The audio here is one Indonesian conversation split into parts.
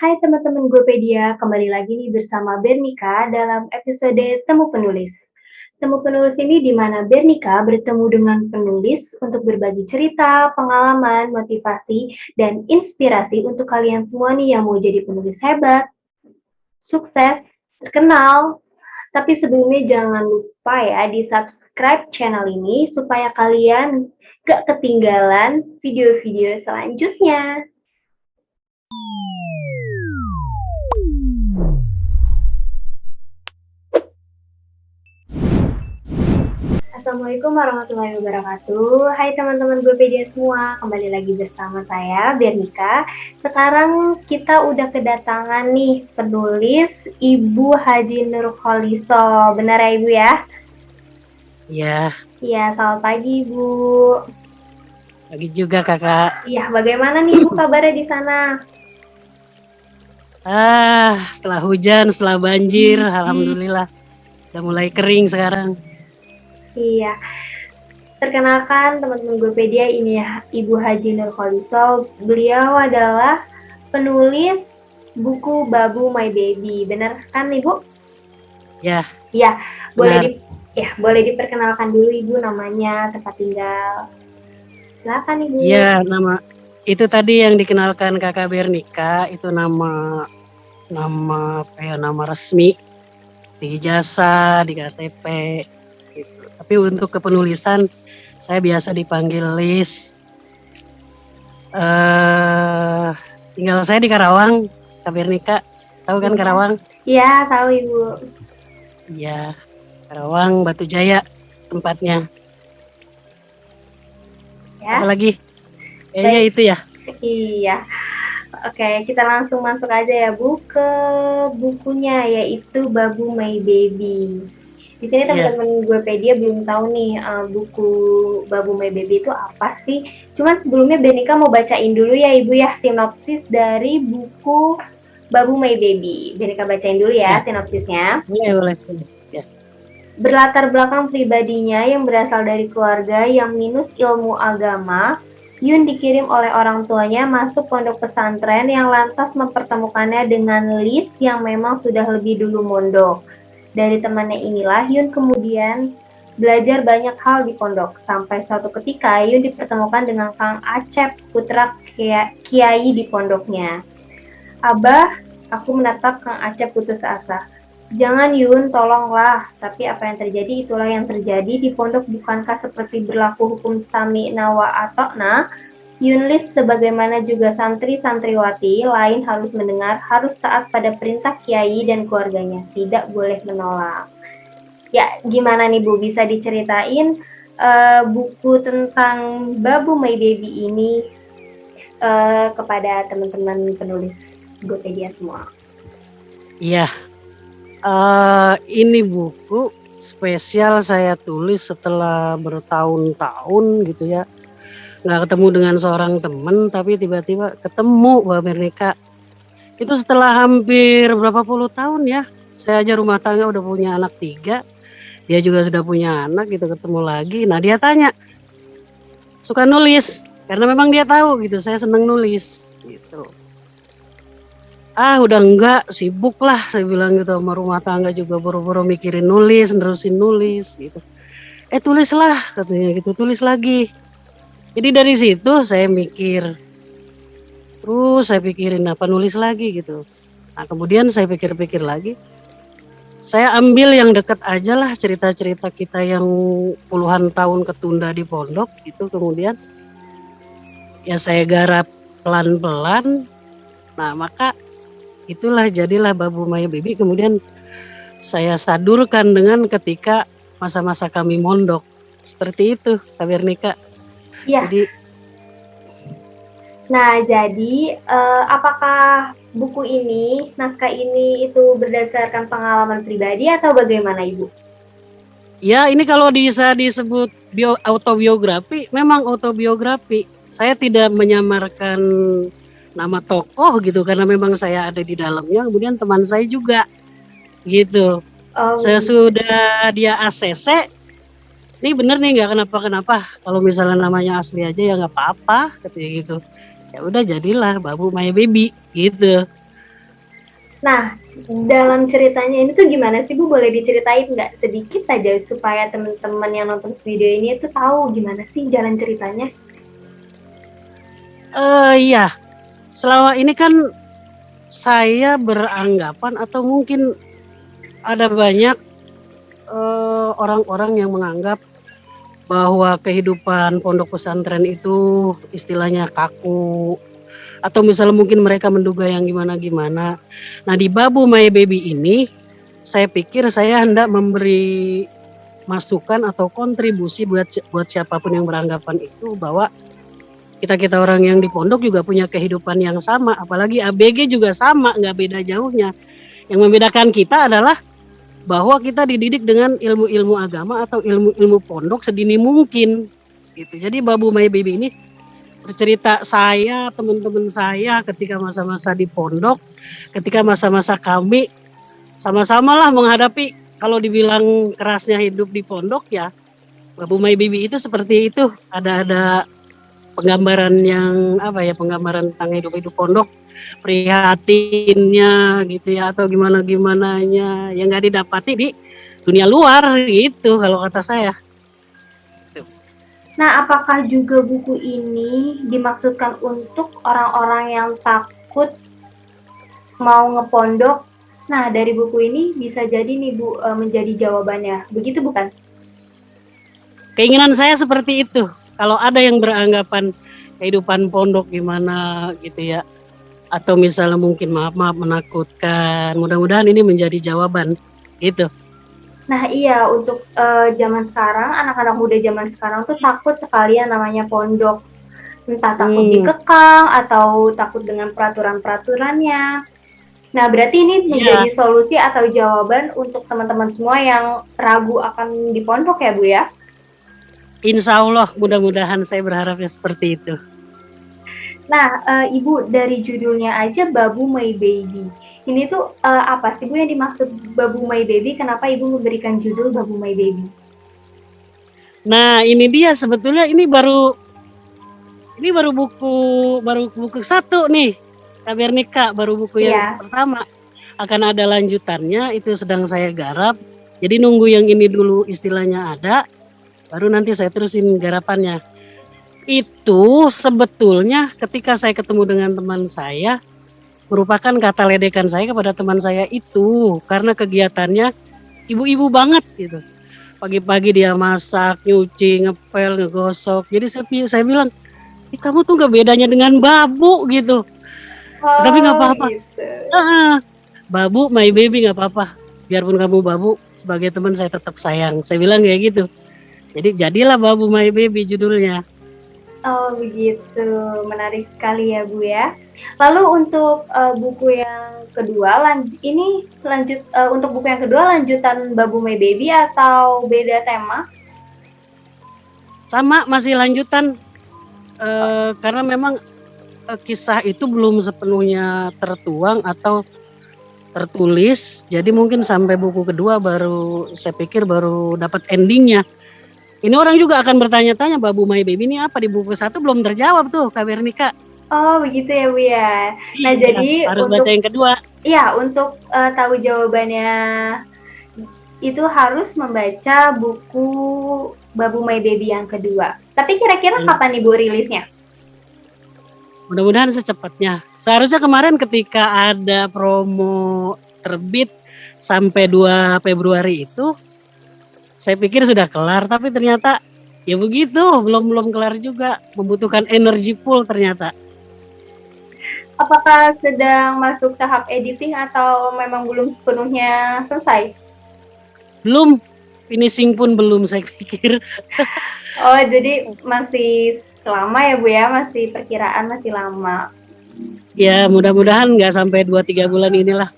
Hai teman-teman Gopedia, kembali lagi nih bersama Bernika dalam episode Temu Penulis. Temu Penulis ini di mana Bernika bertemu dengan penulis untuk berbagi cerita, pengalaman, motivasi, dan inspirasi untuk kalian semua nih yang mau jadi penulis hebat, sukses, terkenal. Tapi sebelumnya jangan lupa ya di subscribe channel ini supaya kalian gak ketinggalan video-video selanjutnya. Assalamualaikum warahmatullahi wabarakatuh. Hai teman-teman Gopedia semua, kembali lagi bersama saya Bernika. Sekarang kita udah kedatangan nih penulis Ibu Haji Nurholiso. Benar ya Ibu ya? Iya, Iya, selamat pagi Ibu. pagi juga kakak. Iya, bagaimana nih Ibu kabarnya di sana? Setelah hujan, setelah banjir, alhamdulillah udah mulai kering sekarang. Iya, perkenalkan teman-teman Gopedia, ini ya Ibu Haji Nurholiso. Beliau adalah penulis buku Babu My Baby. Benar kan Ibu? Ya, Ya, benar. boleh diperkenalkan dulu Ibu namanya, tempat tinggal. Silakan Ibu. Iya, nama itu tadi yang dikenalkan kakak Bernika itu nama resmi di ijazah, di KTP gitu. Tapi untuk kepenulisan saya biasa dipanggil Lis. Tinggal saya di Karawang, Kak Bernika. Tahu kan Karawang? Iya, tahu Ibu. Iya, Karawang, Batu Jaya tempatnya. Ya. Apalagi? Kayaknya Baik. itu ya. Iya. Oke, kita langsung masuk aja ya Bu ke bukunya, yaitu Babu My Baby. Di sini teman-teman Gopedia belum tahu nih buku Babu My Baby itu apa sih. Cuman sebelumnya Benika mau bacain dulu ya Ibu ya sinopsis dari buku Babu My Baby. Benika bacain dulu ya sinopsisnya. Boleh. Ya. Berlatar belakang pribadinya yang berasal dari keluarga yang minus ilmu agama, Yun dikirim oleh orang tuanya masuk pondok pesantren yang lantas mempertemukannya dengan Lis yang memang sudah lebih dulu mondok. Dari temannya inilah Yun kemudian belajar banyak hal di pondok, sampai suatu ketika Yun dipertemukan dengan Kang Acep, putra kiai di pondoknya. Abah, aku menatap Kang Acep putus asa. Jangan Yun, tolonglah. Tapi apa yang terjadi itulah yang terjadi di pondok. Bukankah seperti berlaku hukum sami nawa atokna? Yunlis sebagaimana juga santri-santriwati lain harus mendengar, harus taat pada perintah kiai dan keluarganya, tidak boleh menolak. Ya, gimana nih Bu, bisa diceritain buku tentang Babu My Baby ini kepada teman-teman penulis Gopedia semua? Iya. Ini buku spesial saya tulis setelah bertahun-tahun gitu ya. Nggak ketemu dengan seorang teman, tapi tiba-tiba ketemu Mbak Bernika. Itu setelah hampir berapa puluh tahun ya. Saya aja rumah tangga udah punya anak 3. Dia juga sudah punya anak gitu, ketemu lagi. Nah dia tanya, suka nulis? Karena memang dia tahu gitu, saya senang nulis gitu. Udah enggak, sibuk lah saya bilang gitu, sama rumah tangga juga boro-boro mikirin nulis, nerusin nulis gitu. Tulislah katanya gitu, tulis lagi. Jadi dari situ saya mikir, terus saya pikirin apa nulis lagi gitu. Nah kemudian saya pikir-pikir lagi, saya ambil yang dekat aja lah, cerita-cerita kita yang puluhan tahun ketunda di pondok gitu. Kemudian ya saya garap pelan-pelan. Nah maka itulah jadilah Babu My Baby. Kemudian saya sadurkan dengan ketika masa-masa kami mondok. Seperti itu Kak Bernika. Iya. Jadi apakah buku ini, naskah ini itu berdasarkan pengalaman pribadi atau bagaimana Ibu? Ya ini kalau bisa disebut autobiografi, memang autobiografi. Saya tidak menyamarkan nama tokoh gitu, karena memang saya ada di dalamnya, kemudian teman saya juga gitu. Sesudah dia ACC, ini bener nih nggak kenapa-kenapa, kalau misalnya namanya asli aja ya nggak apa-apa katanya gitu. Ya udah jadilah Babu My Baby gitu. Nah, dalam ceritanya ini tuh gimana sih Bu? Boleh diceritain nggak sedikit aja supaya teman-teman yang nonton video ini tuh tahu gimana sih jalan ceritanya? Iya, selama ini kan saya beranggapan atau mungkin ada banyak orang-orang yang menganggap bahwa kehidupan pondok pesantren itu istilahnya kaku, atau misalnya mungkin mereka menduga yang gimana-gimana. Nah, di Babu My Baby ini saya pikir saya hendak memberi masukan atau kontribusi buat siapapun yang beranggapan itu bahwa kita orang yang di pondok juga punya kehidupan yang sama, apalagi ABG juga sama, nggak beda jauhnya. Yang membedakan kita adalah bahwa kita dididik dengan ilmu-ilmu agama atau ilmu-ilmu pondok sedini mungkin gitu. Jadi Babu My Baby ini bercerita saya, teman-teman saya ketika masa-masa di pondok, ketika masa-masa kami sama-sama lah menghadapi, kalau dibilang kerasnya hidup di pondok ya Babu My Baby itu seperti itu. Ada penggambaran yang apa ya, penggambaran tentang hidup pondok, prihatinnya gitu ya, atau gimana-gimananya yang nggak didapati di dunia luar gitu kalau kata saya. Nah, apakah juga buku ini dimaksudkan untuk orang-orang yang takut mau ngepondok? Nah, dari buku ini bisa jadi nih Bu menjadi jawabannya. Begitu bukan? Keinginan saya seperti itu. Kalau ada yang beranggapan kehidupan pondok gimana gitu ya, atau misalnya mungkin maaf menakutkan, mudah-mudahan ini menjadi jawaban gitu. Nah iya, untuk zaman sekarang, anak-anak muda zaman sekarang tuh takut sekali yang namanya pondok. Entah takut dikekang atau takut dengan peraturan-peraturannya. Nah, berarti ini menjadi solusi atau jawaban untuk teman-teman semua yang ragu akan di pondok ya Bu ya? Insya Allah, mudah-mudahan, saya berharapnya seperti itu. Nah, Ibu, dari judulnya aja Babu My Baby. Ini tuh apa sih Bu yang dimaksud Babu My Baby? Kenapa Ibu memberikan judul Babu My Baby? Nah, ini dia sebetulnya ini baru buku satu nih, Kak Bernika, baru buku yang pertama. Akan ada lanjutannya, itu sedang saya garap. Jadi nunggu yang ini dulu istilahnya ada, baru nanti saya terusin garapannya. Itu sebetulnya ketika saya ketemu dengan teman saya, merupakan kata ledekan saya kepada teman saya itu, karena kegiatannya ibu-ibu banget gitu. Pagi-pagi dia masak, nyuci, ngepel, ngegosok. Jadi saya bilang, kamu tuh gak bedanya dengan babu gitu. Tapi gak apa-apa. Gitu. Babu, my baby, gak apa-apa. Biarpun kamu babu, sebagai teman saya tetap sayang. Saya bilang kayak gitu. Jadi jadilah Babu My Baby judulnya. Oh begitu, menarik sekali ya Bu ya. Lalu untuk buku yang kedua, ini lanjut untuk buku yang kedua lanjutan Babu My Baby atau beda tema? Sama, masih lanjutan. Karena memang kisah itu belum sepenuhnya tertuang atau tertulis. Jadi mungkin sampai buku kedua baru, saya pikir baru dapat endingnya. Ini orang juga akan bertanya-tanya, Babu My Baby ini apa, di buku satu belum terjawab tuh, Kak Bernika. Oh begitu ya Bu ya. Nah jadi harus untuk baca yang kedua. Iya, untuk tahu jawabannya itu harus membaca buku Babu My Baby yang kedua. Tapi kira-kira kapan Ibu rilisnya? Mudah-mudahan secepatnya. Seharusnya kemarin ketika ada promo terbit sampai 2 Februari itu, saya pikir sudah kelar, tapi ternyata ya begitu, belum kelar juga, membutuhkan energi full ternyata. Apakah sedang masuk tahap editing atau memang belum sepenuhnya selesai? Belum, finishing pun belum saya pikir. Oh jadi masih lama ya Bu ya, masih perkiraan masih lama. Ya mudah-mudahan nggak sampai 2-3 bulan inilah.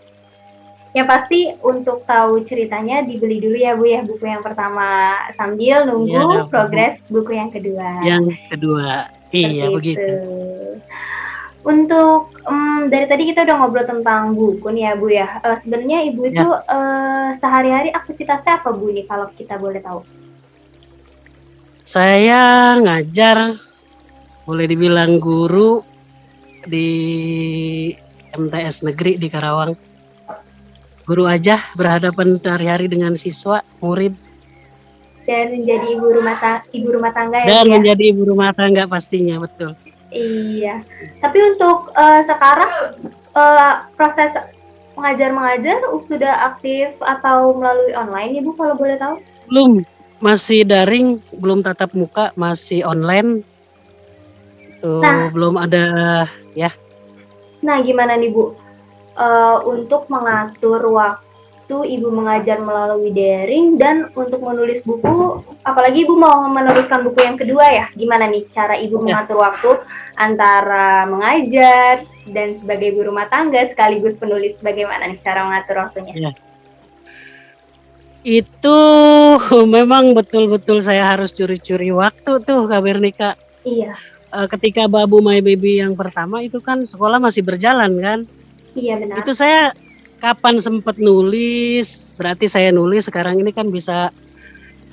Yang pasti untuk tahu ceritanya dibeli dulu ya Bu ya buku yang pertama sambil nunggu progres buku yang kedua. Yang kedua, iya begitu. Untuk dari tadi kita udah ngobrol tentang buku nih ya Bu ya. Sebenarnya Ibu itu sehari-hari aktivitasnya apa Bu nih kalau kita boleh tahu? Saya ngajar, boleh dibilang guru di MTS Negeri di Karawang. guru aja berhadapan sehari-hari dengan siswa, murid, Dan menjadi ibu rumah tangga ya dan Bu ya? menjadi ibu rumah tangga pastinya, betul. Iya. Tapi untuk sekarang proses mengajar sudah aktif atau melalui online Ibu kalau boleh tahu? Belum, masih daring, belum tatap muka, masih online. Nah, Belum ada ya. nah gimana nih Bu? Untuk mengatur waktu Ibu mengajar melalui daring dan untuk menulis buku, apalagi Ibu mau menuliskan buku yang kedua ya, gimana nih cara Ibu Ya. mengatur waktu antara mengajar dan sebagai ibu rumah tangga sekaligus penulis, bagaimana nih cara mengatur waktunya? Ya. Itu memang betul-betul saya harus curi-curi waktu tuh Kak Bernika. Iya. Ketika Babu My Baby yang pertama itu kan sekolah masih berjalan kan. Iya benar. Itu saya kapan sempat nulis, berarti saya nulis sekarang ini kan bisa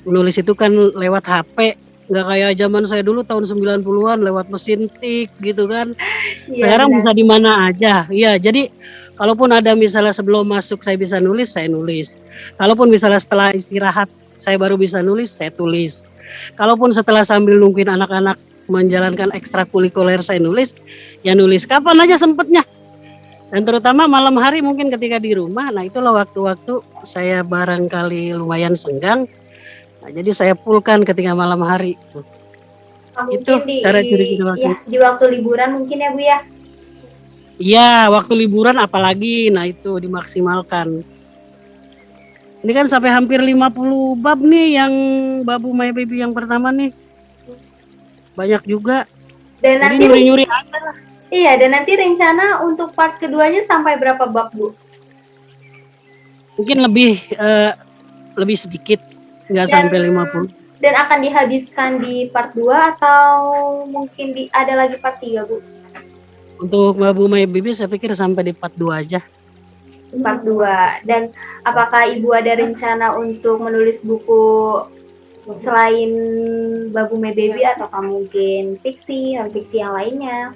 nulis itu kan lewat HP, nggak kayak zaman saya dulu tahun 90-an lewat mesin tik gitu kan. Iya Sekarang benar. bisa di mana aja. Iya, jadi kalaupun ada misalnya sebelum masuk saya bisa nulis, saya nulis. Kalaupun misalnya setelah istirahat saya baru bisa nulis, saya tulis. Kalaupun setelah sambil nungguin anak-anak menjalankan ekstrakurikuler saya nulis, ya nulis kapan aja sempetnya. Dan terutama malam hari mungkin ketika di rumah, nah itulah waktu-waktu saya barangkali lumayan senggang. Nah, jadi saya fullkan ketika malam hari. Itu Mungkin cara curi-curi waktu. ya, di waktu liburan mungkin ya Bu ya? Iya, waktu liburan apalagi, nah itu dimaksimalkan. Ini kan sampai hampir 50 bab nih yang Babu My Baby yang pertama nih. Banyak juga. Dan Jadi nanti nyuri-nyuri. iya, dan nanti rencana untuk part keduanya sampai berapa bab Bu? Mungkin lebih sedikit, nggak sampai 50. Dan akan dihabiskan di part 2 atau mungkin ada lagi part 3 Bu? Untuk Babu My Baby saya pikir sampai di part 2 aja. Part 2. Dan apakah Ibu ada rencana untuk menulis buku selain Babu My Baby atau mungkin fiksi, non-fiksi yang lainnya?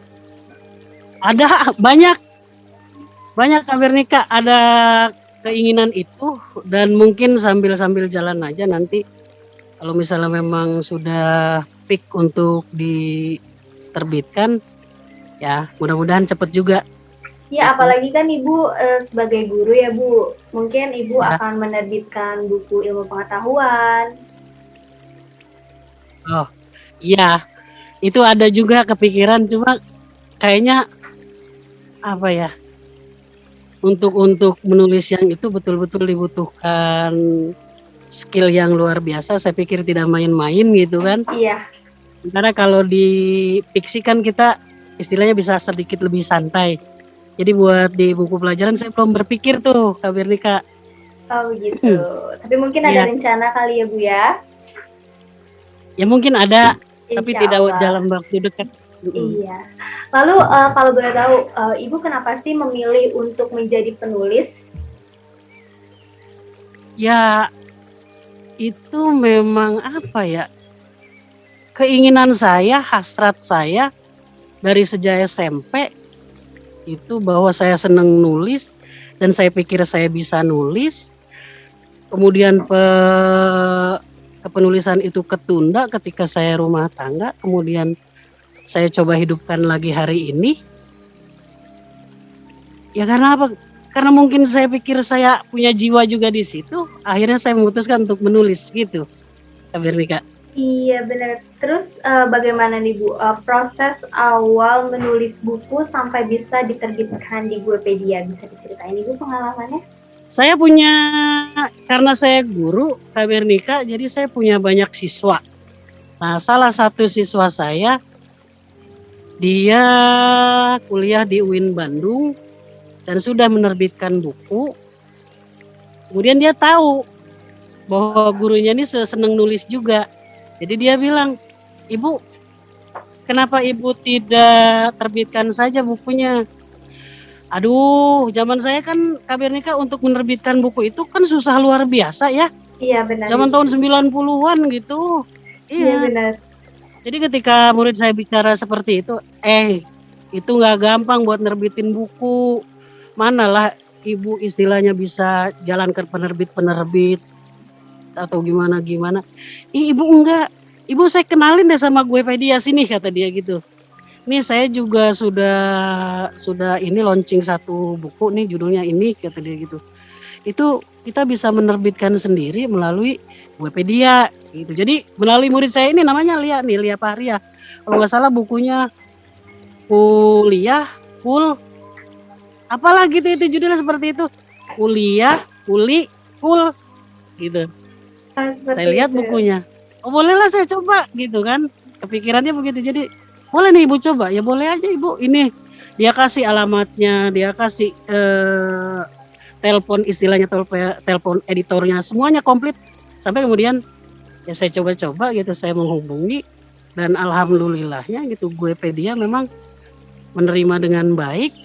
Ada banyak Kak Bernika, ada keinginan itu dan mungkin sambil jalan aja nanti kalau misalnya memang sudah peak untuk diterbitkan, ya mudah-mudahan cepet juga. Ya, apalagi kan Ibu sebagai guru ya Bu, mungkin Ibu Ya. akan menerbitkan buku ilmu pengetahuan. Oh, iya, itu ada juga kepikiran, cuma kayaknya apa ya? Untuk menulis yang itu betul-betul dibutuhkan skill yang luar biasa. Saya pikir tidak main-main gitu kan. Iya. Karena kalau di fiksi kan kita istilahnya bisa sedikit lebih santai. Jadi buat di buku pelajaran saya belum berpikir tuh, Kak Bernika. Oh gitu. Tapi mungkin ada rencana kali ya Bu ya? Ya mungkin ada, tapi Insya tidak Allah. dalam waktu dekat. Iya. Lalu kalau boleh tahu, Ibu kenapa sih memilih untuk menjadi penulis? Ya, itu memang apa ya? Keinginan saya, hasrat saya dari sejak SMP itu bahwa saya senang nulis dan saya pikir saya bisa nulis. Kemudian kepenulisan itu ketunda ketika saya rumah tangga, kemudian saya coba hidupkan lagi hari ini. Ya karena apa? Karena mungkin saya pikir saya punya jiwa juga di situ, akhirnya saya memutuskan untuk menulis gitu, Kak Bernika. Iya benar. Terus bagaimana nih Bu proses awal menulis buku sampai bisa diterbitkan di Guepedia? Bisa diceritain Ibu pengalamannya? Saya punya, karena saya guru Kak Bernika, jadi saya punya banyak siswa. Nah, salah satu siswa saya, dia kuliah di UIN Bandung dan sudah menerbitkan buku. Kemudian dia tahu bahwa gurunya ini senang nulis juga. Jadi dia bilang, "Ibu, kenapa Ibu tidak terbitkan saja bukunya?" Aduh, zaman saya kan Kak Bernika untuk menerbitkan buku itu kan susah luar biasa ya. Iya benar. Zaman tahun 90-an gitu. Iya benar. Jadi ketika murid saya bicara seperti itu, itu nggak gampang buat nerbitin buku. Manalah Ibu istilahnya bisa jalan ke penerbit-penerbit atau gimana-gimana. Ibu enggak, Ibu saya kenalin deh sama Guepedia sini kata dia gitu. Nih saya juga sudah ini launching satu buku nih judulnya ini kata dia gitu. Itu kita bisa menerbitkan sendiri melalui Guepedia gitu. Jadi melalui murid saya ini namanya Lia nih, Lia Pahria. Kalau nggak salah bukunya kuliah, apalah gitu itu judulnya seperti itu. Kuliah, kuli, gitu. Saya lihat itu. bukunya. Oh bolehlah saya coba gitu kan. Kepikirannya begitu. Jadi boleh nih Ibu coba. Ya boleh aja Ibu. Ini dia kasih alamatnya, dia kasih telepon istilahnya telepon editornya semuanya komplit. Sampai kemudian ya saya coba-coba gitu saya menghubungi dan alhamdulillahnya gitu Guepedia memang menerima dengan baik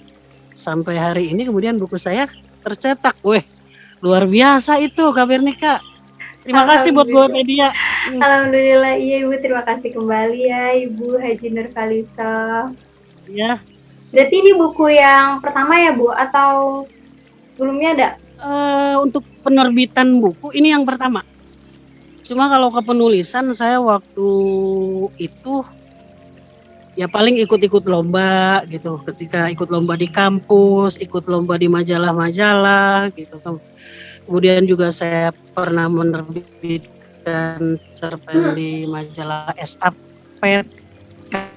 sampai hari ini kemudian buku saya tercetak. Weh, luar biasa itu Kak Bernika. Terima kasih buat Guepedia. Alhamdulillah, iya Ibu, terima kasih kembali ya Ibu Haji Nurkalisa. Ya. Berarti ini buku yang pertama ya Bu, atau sebelumnya ada? Untuk penerbitan buku ini yang pertama. Cuma kalau kepenulisan saya waktu itu ya paling ikut-ikut lomba gitu. Ketika ikut lomba di kampus, ikut lomba di majalah-majalah gitu. Kemudian juga saya pernah menerbitkan cerpen di majalah Estafet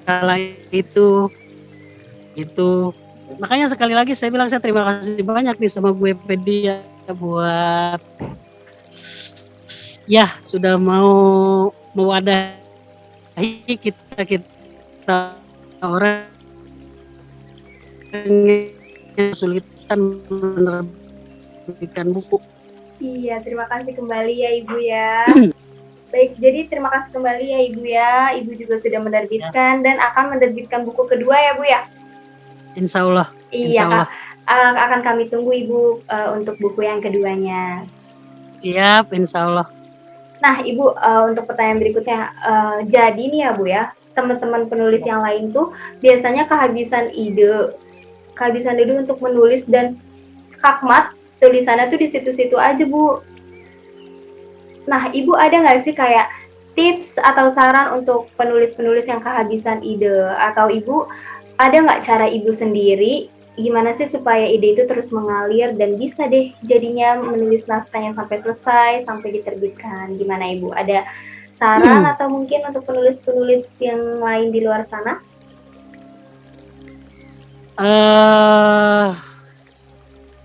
kala itu. Makanya sekali lagi saya bilang saya terima kasih banyak nih sama Guepedia buat ya sudah mau mewadahi kita orang yang kesulitan menerbitkan buku. Iya, terima kasih kembali ya Ibu ya. Baik, jadi terima kasih kembali ya Ibu ya. Ibu juga sudah menerbitkan dan akan menerbitkan buku kedua ya Bu ya. Insya Allah. Iya Kak, akan kami tunggu Ibu untuk buku yang keduanya. Siap, insya Allah. Nah Ibu, untuk pertanyaan berikutnya, jadi nih ya Bu ya, teman-teman penulis yang lain tuh biasanya kehabisan ide untuk menulis dan skakmat tulisannya tuh di situ-situ aja Bu. Nah Ibu ada nggak sih kayak tips atau saran untuk penulis-penulis yang kehabisan ide? Atau Ibu ada nggak cara Ibu sendiri gimana sih supaya ide itu terus mengalir dan bisa deh jadinya menulis naskahnya sampai selesai, sampai diterbitkan? Gimana Ibu? Ada saran atau mungkin untuk penulis-penulis yang lain di luar sana?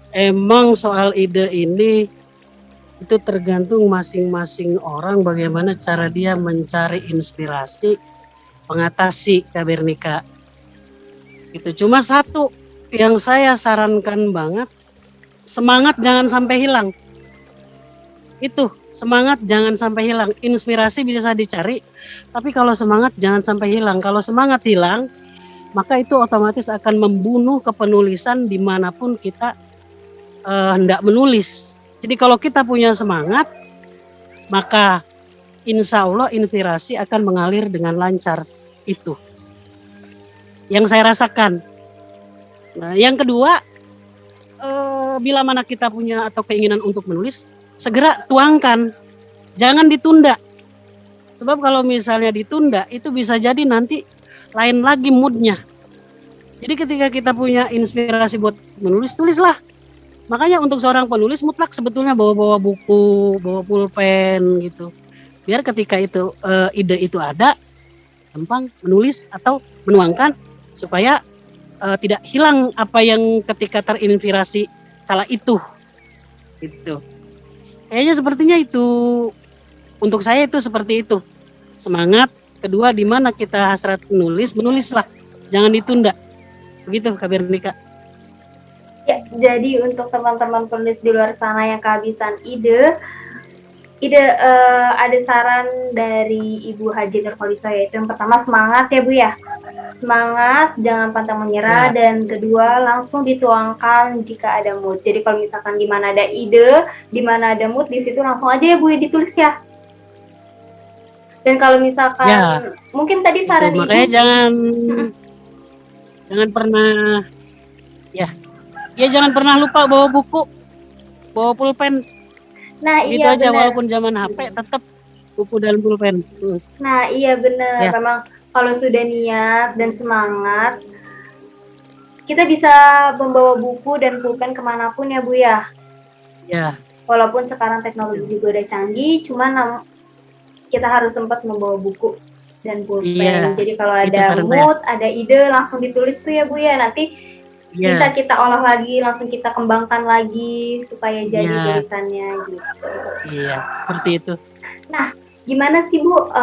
Emang soal ide ini itu tergantung masing-masing orang bagaimana cara dia mencari inspirasi, mengatasi Kak Bernika. Itu cuma satu yang saya sarankan banget, semangat jangan sampai hilang. Itu, semangat jangan sampai hilang. Inspirasi bisa dicari, tapi kalau semangat jangan sampai hilang. Kalau semangat hilang, maka itu otomatis akan membunuh kepenulisan dimanapun kita hendak menulis. Jadi kalau kita punya semangat, maka insya Allah inspirasi akan mengalir dengan lancar. Itu yang saya rasakan. Nah, yang kedua, bila mana kita punya atau keinginan untuk menulis, segera tuangkan, jangan ditunda. Sebab kalau misalnya ditunda, itu bisa jadi nanti lain lagi moodnya. Jadi ketika kita punya inspirasi buat menulis, tulislah. Makanya untuk seorang penulis mutlak sebetulnya bawa buku, bawa pulpen gitu. Biar ketika itu ide itu ada, gampang menulis atau menuangkan supaya tidak hilang apa yang ketika terinspirasi kala itu. Gitu. Kayaknya sepertinya itu untuk saya itu seperti itu. Semangat, kedua di mana kita hasrat menulislah. Jangan ditunda. Begitu Kak Bernika. Ya, jadi untuk teman-teman penulis di luar sana yang kehabisan ide ada saran dari Ibu Haji Nurkalisa, yaitu yang pertama semangat ya Bu ya. Semangat, jangan pantang menyerah, dan kedua langsung dituangkan jika ada mood. Jadi kalau misalkan di mana ada ide, di mana ada mood, di situ langsung aja ya Bu ya ditulis ya. Dan kalau misalkan mungkin tadi saran Ibu, makanya jangan pernah Ya jangan pernah lupa bawa buku, bawa pulpen. Nah, Gitu iya aja, benar. walaupun zaman HP tetap buku dan pulpen. Nah, iya benar. Ya, Memang kalau sudah niat dan semangat, kita bisa membawa buku dan pulpen kemanapun ya Bu ya. ya. Walaupun sekarang teknologi juga udah canggih, cuman kita harus sempat membawa buku dan pulpen. Iya, Jadi kalau itu ada saran saya. mood, ada ide, langsung ditulis tuh ya Bu ya. Nanti bisa Iya, kita olah lagi, langsung kita kembangkan lagi supaya jadi iya, tulisannya gitu. iya, seperti itu. Nah, gimana sih Bu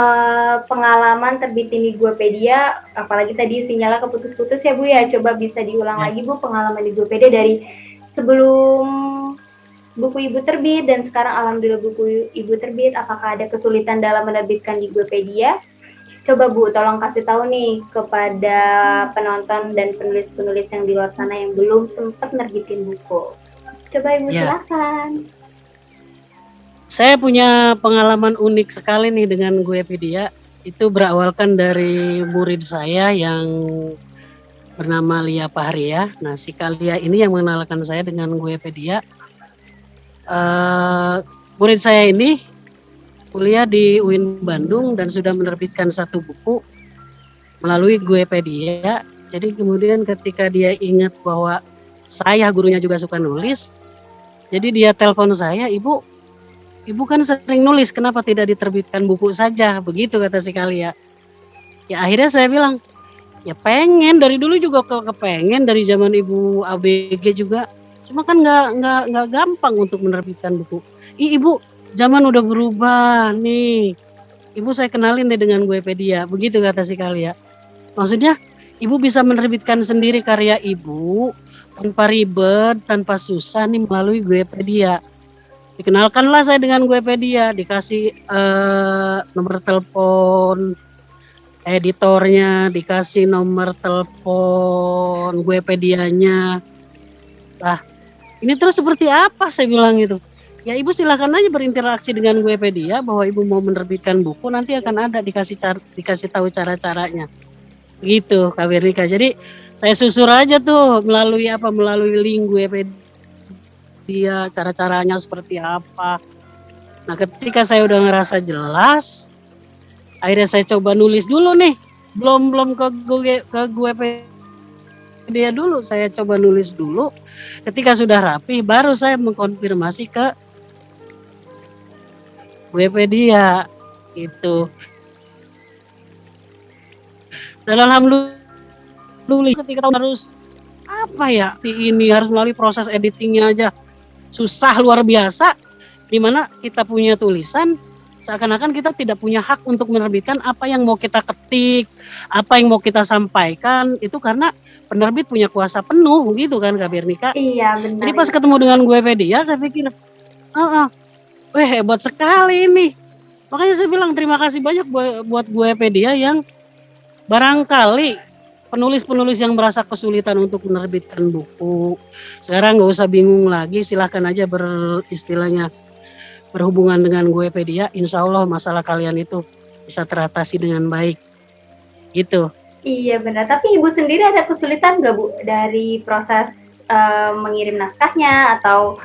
pengalaman terbitin di Guepedia? Apalagi tadi sinyalnya keputus-putus ya Bu ya. Coba bisa diulang Ya. lagi Bu pengalaman di Guepedia dari sebelum buku Ibu terbit dan sekarang alhamdulillah buku Ibu terbit. Apakah ada kesulitan dalam menerbitkan di Guepedia? Coba Bu, tolong kasih tahu nih kepada penonton dan penulis-penulis yang di luar sana yang belum sempat nerbitin buku. Coba Ibu Ya. silakan. Saya punya pengalaman unik sekali nih dengan Guepedia. Itu berawalkan dari murid saya yang bernama Lia Pahria. Nah, si Kalia ini yang mengenalkan saya dengan Guepedia. Murid saya ini kuliah di UIN Bandung dan sudah menerbitkan satu buku melalui Guepedia. Jadi kemudian ketika dia ingat bahwa saya gurunya juga suka nulis, jadi dia telepon saya, Ibu kan sering nulis, kenapa tidak diterbitkan buku saja? Begitu kata si Kalia. Ya akhirnya saya bilang, ya pengen, dari dulu juga kepengen, dari zaman Ibu ABG juga. Cuma kan nggak gampang untuk menerbitkan buku. Ibu, zaman udah berubah nih. Ibu saya kenalin deh dengan Guepedia. Begitu kata si Kalia. Maksudnya, Ibu bisa menerbitkan sendiri karya Ibu tanpa ribet, tanpa susah nih melalui Guepedia. Dikenalkanlah saya dengan Guepedia, dikasih nomor telepon editornya, dikasih nomor telepon Guepedianya. Lah, ini terus seperti apa saya bilang gitu. Ya Ibu silakan aja berinteraksi dengan Guepedia bahwa Ibu mau menerbitkan buku, nanti akan ada dikasih tahu cara-caranya. Gitu, Kak Bernika. Jadi saya susur aja tuh melalui link Guepedia, cara-caranya seperti apa. Nah, ketika saya udah ngerasa jelas, akhirnya saya coba nulis dulu nih. Belum ke Guepedia dulu, saya coba nulis dulu. Ketika sudah rapi, baru saya mengkonfirmasi ke Guepedia gitu. Dan alhamdulillah ketika harus ini harus melalui proses editingnya aja susah luar biasa, dimana kita punya tulisan seakan-akan kita tidak punya hak untuk menerbitkan apa yang mau kita ketik, apa yang mau kita sampaikan, itu karena penerbit punya kuasa penuh gitu kan Kak Bernika. Iya benar. Jadi pas ketemu dengan Guepedia saya pikir, weh hebat sekali ini. Makanya saya bilang terima kasih banyak buat Guepedia yang barangkali penulis-penulis yang merasa kesulitan untuk menerbitkan buku, sekarang nggak usah bingung lagi, silahkan aja beristilahnya berhubungan dengan Guepedia, insya Allah masalah kalian itu bisa teratasi dengan baik, gitu. Iya benar, tapi Ibu sendiri ada kesulitan nggak Bu dari proses mengirim naskahnya atau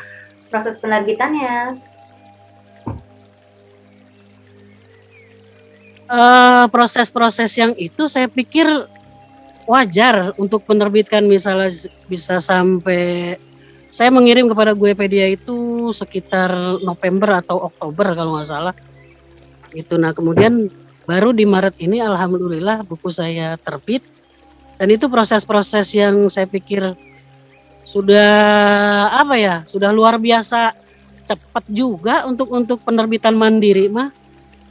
proses penerbitannya? Proses-proses yang itu saya pikir wajar untuk penerbitkan, misalnya bisa sampai saya mengirim kepada Guepedia itu sekitar November atau Oktober kalau nggak salah. Itu. Nah kemudian baru di Maret ini alhamdulillah buku saya terbit, dan itu proses-proses yang saya pikir sudah sudah luar biasa cepat juga untuk penerbitan mandiri mah.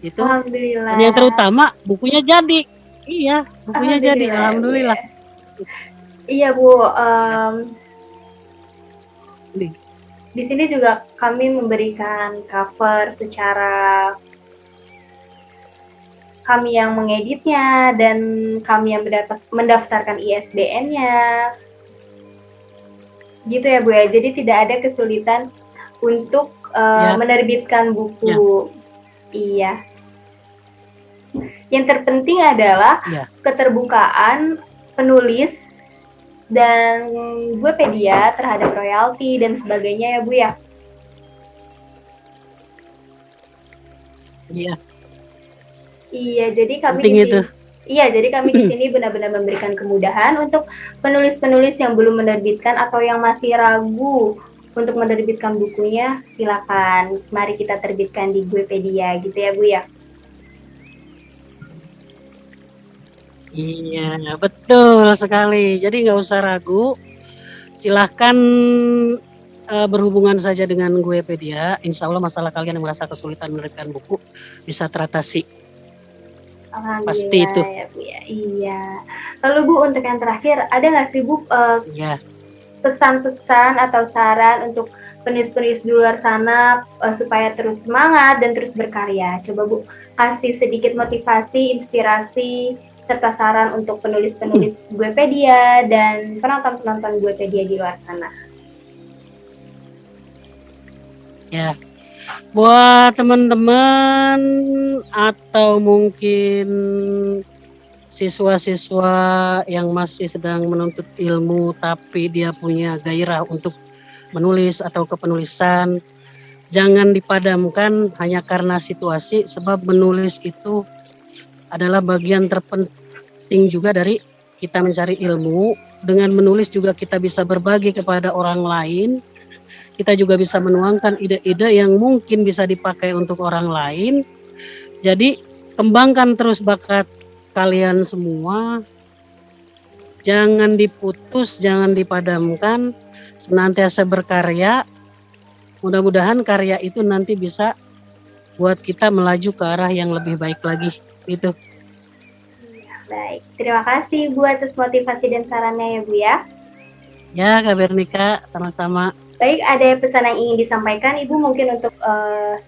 Itu. Alhamdulillah. Dan yang terutama bukunya jadi. Iya, bukunya jadi alhamdulillah. Iya Bu, di sini juga kami memberikan cover secara kami yang mengeditnya dan kami yang mendaftarkan ISBN-nya. Gitu ya Bu ya, jadi tidak ada kesulitan untuk menerbitkan buku. Iya. Yang terpenting adalah keterbukaan penulis dan Guepedia terhadap royalti dan sebagainya ya Bu ya. Iya, Iya, jadi kami penting di itu. sini di sini benar-benar memberikan kemudahan untuk penulis-penulis yang belum menerbitkan atau yang masih ragu untuk menerbitkan bukunya, silakan. Mari kita terbitkan di Guepedia gitu ya, Bu ya. Iya, betul sekali. Jadi nggak usah ragu, silahkan berhubungan saja dengan Guepedia. Insya Allah masalah kalian yang merasa kesulitan menerbitkan buku bisa teratasi. Pasti Alhamdulillah itu. ya Bu ya. Iya. Lalu Bu, untuk yang terakhir, ada nggak sih Bu Iya. pesan-pesan atau saran untuk penulis-penulis di luar sana supaya terus semangat dan terus berkarya? Coba Bu, kasih sedikit motivasi, inspirasi, serta saran untuk penulis-penulis Guepedia dan penonton-penonton Guepedia di luar sana. Ya, buat teman-teman atau mungkin siswa-siswa yang masih sedang menuntut ilmu tapi dia punya gairah untuk menulis atau kepenulisan, jangan dipadamkan hanya karena situasi, sebab menulis itu adalah bagian terpenting juga dari kita mencari ilmu. Dengan menulis juga kita bisa berbagi kepada orang lain, kita juga bisa menuangkan ide-ide yang mungkin bisa dipakai untuk orang lain. Jadi kembangkan terus bakat kalian semua, jangan diputus, jangan dipadamkan, senantiasa berkarya. Mudah-mudahan karya itu nanti bisa buat kita melaju ke arah yang lebih baik lagi. Itu. Baik, terima kasih Bu atas motivasi dan sarannya ya Bu ya. Ya, Kak Bernika, sama-sama. Baik, ada pesan yang ingin disampaikan Ibu mungkin untuk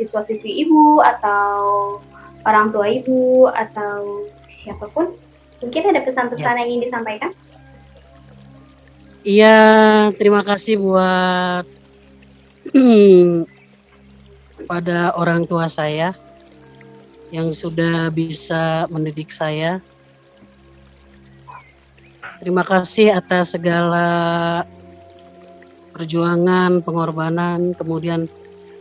siswa-siswi Ibu atau orang tua Ibu atau siapapun? Mungkin ada pesan-pesan yang ingin disampaikan? Iya, terima kasih buat pada orang tua saya yang sudah bisa mendidik saya. Terima kasih atas segala perjuangan, pengorbanan, kemudian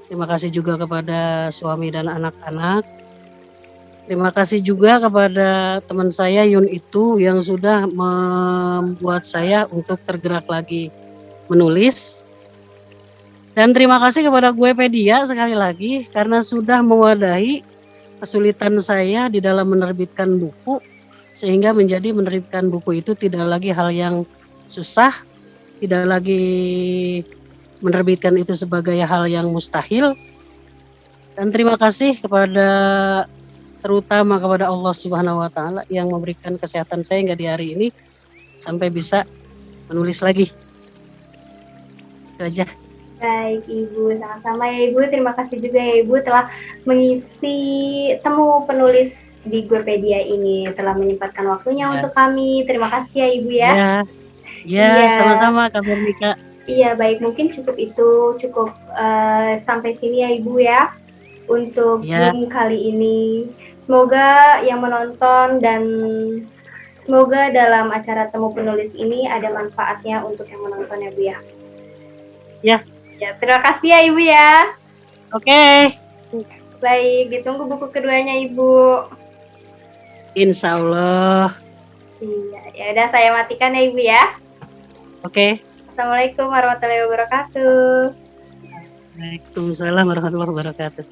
terima kasih juga kepada suami dan anak-anak. Terima kasih juga kepada teman saya Yun itu yang sudah membuat saya untuk tergerak lagi menulis. Dan terima kasih kepada Guepedia sekali lagi karena sudah mewadahi kesulitan saya di dalam menerbitkan buku, sehingga menjadi menerbitkan buku itu tidak lagi hal yang susah, tidak lagi menerbitkan itu sebagai hal yang mustahil. Dan terima kasih terutama kepada Allah Subhanahu wa Ta'ala yang memberikan kesehatan saya hingga di hari ini sampai bisa menulis lagi. Itu aja. Baik Ibu, sama-sama ya Ibu. Terima kasih juga ya Ibu telah mengisi temu penulis di Guepedia ini, telah menyempatkan waktunya untuk kami. Terima kasih ya Ibu ya. Ya, sama-sama Kak Bernika. Iya, baik, mungkin cukup sampai sini ya Ibu ya untuk Zoom kali ini. Semoga yang menonton dan semoga dalam acara temu penulis ini ada manfaatnya untuk yang menonton ya Bu ya. Ya, terima kasih ya Ibu ya. Oke. Baik, ditunggu buku keduanya Ibu. Insya Allah. Iya, ya udah saya matikan ya Ibu ya. Oke. Assalamualaikum warahmatullahi wabarakatuh. Waalaikumsalam warahmatullahi wabarakatuh.